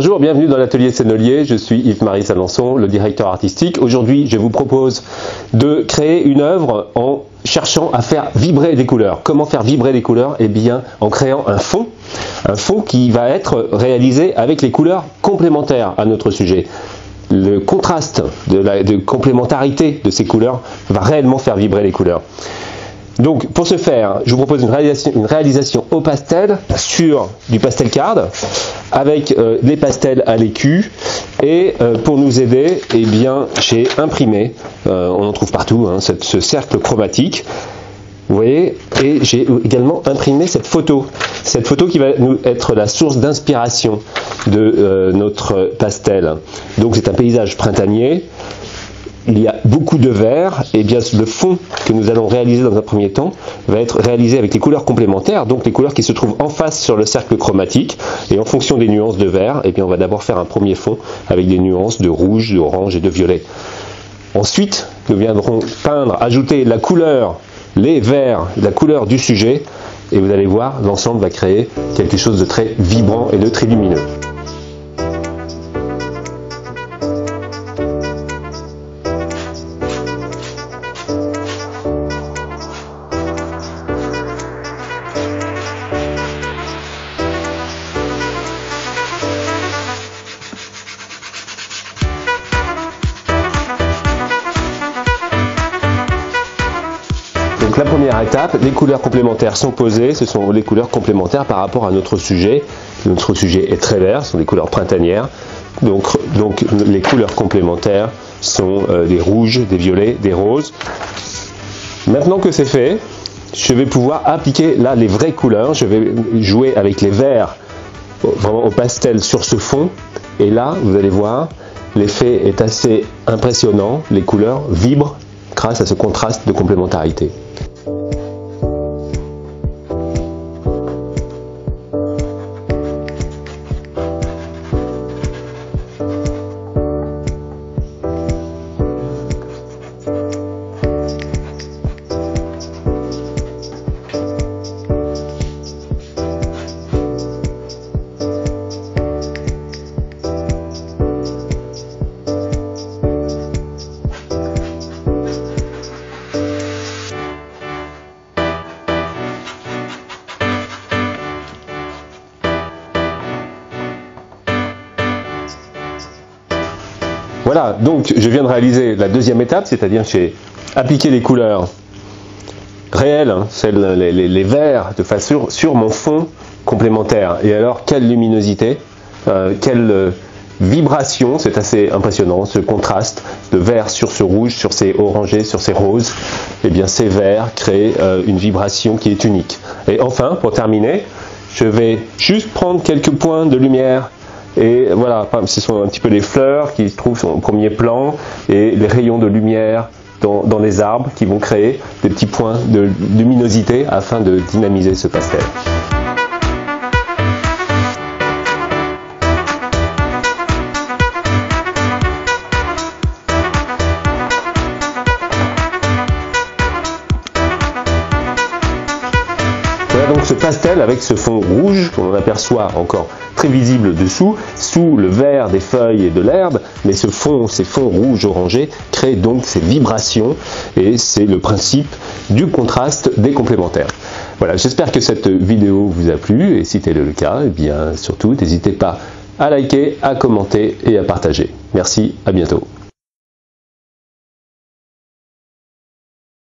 Bonjour, bienvenue dans l'atelier Sennelier, je suis Yves-Marie Salençon, le directeur artistique. Aujourd'hui, je vous propose de créer une œuvre en cherchant à faire vibrer des couleurs. Comment faire vibrer les couleurs? Eh bien, en créant un fond qui va être réalisé avec les couleurs complémentaires à notre sujet. Le contraste de complémentarité de ces couleurs va réellement faire vibrer les couleurs. Donc pour ce faire, je vous propose une réalisation au pastel sur du pastel card avec les pastels à l'écu et pour nous aider, eh bien, j'ai imprimé, on en trouve partout, hein, ce cercle chromatique. Vous voyez, et j'ai également imprimé cette photo qui va nous être la source d'inspiration de notre pastel. Donc c'est un paysage printanier. Il y a beaucoup de vert, et bien le fond que nous allons réaliser dans un premier temps va être réalisé avec les couleurs complémentaires, donc les couleurs qui se trouvent en face sur le cercle chromatique, et en fonction des nuances de vert, et bien on va d'abord faire un premier fond avec des nuances de rouge, d'orange et de violet. Ensuite, nous viendrons peindre, ajouter la couleur, les verts, la couleur du sujet, et vous allez voir, l'ensemble va créer quelque chose de très vibrant et de très lumineux. Donc la première étape, les couleurs complémentaires sont posées, ce sont les couleurs complémentaires par rapport à notre sujet. Notre sujet est très vert, ce sont des couleurs printanières, donc les couleurs complémentaires sont des rouges, des violets, des roses. Maintenant que c'est fait, je vais pouvoir appliquer là les vraies couleurs, je vais jouer avec les verts vraiment au pastel sur ce fond, et là vous allez voir, l'effet est assez impressionnant, les couleurs vibrent grâce à ce contraste de complémentarité. Voilà, donc je viens de réaliser la deuxième étape, c'est-à-dire que j'ai appliqué les couleurs réelles, hein, les verts, de façon sur mon fond complémentaire. Et alors, quelle luminosité, quelle vibration, c'est assez impressionnant, ce contraste de vert sur ce rouge, sur ces orangés, sur ces roses. Et bien ces verts créent une vibration qui est unique. Et enfin, pour terminer, je vais juste prendre quelques points de lumière. Et voilà, ce sont un petit peu les fleurs qui se trouvent au premier plan et les rayons de lumière dans les arbres qui vont créer des petits points de luminosité afin de dynamiser ce pastel. Voilà donc ce pastel avec ce fond rouge qu'on aperçoit encore très visible dessous, sous le vert des feuilles et de l'herbe, mais ces fonds rouges orangés créent donc ces vibrations et c'est le principe du contraste des complémentaires. Voilà, j'espère que cette vidéo vous a plu et si tel est le cas, eh bien surtout n'hésitez pas à liker, à commenter et à partager. Merci, à bientôt.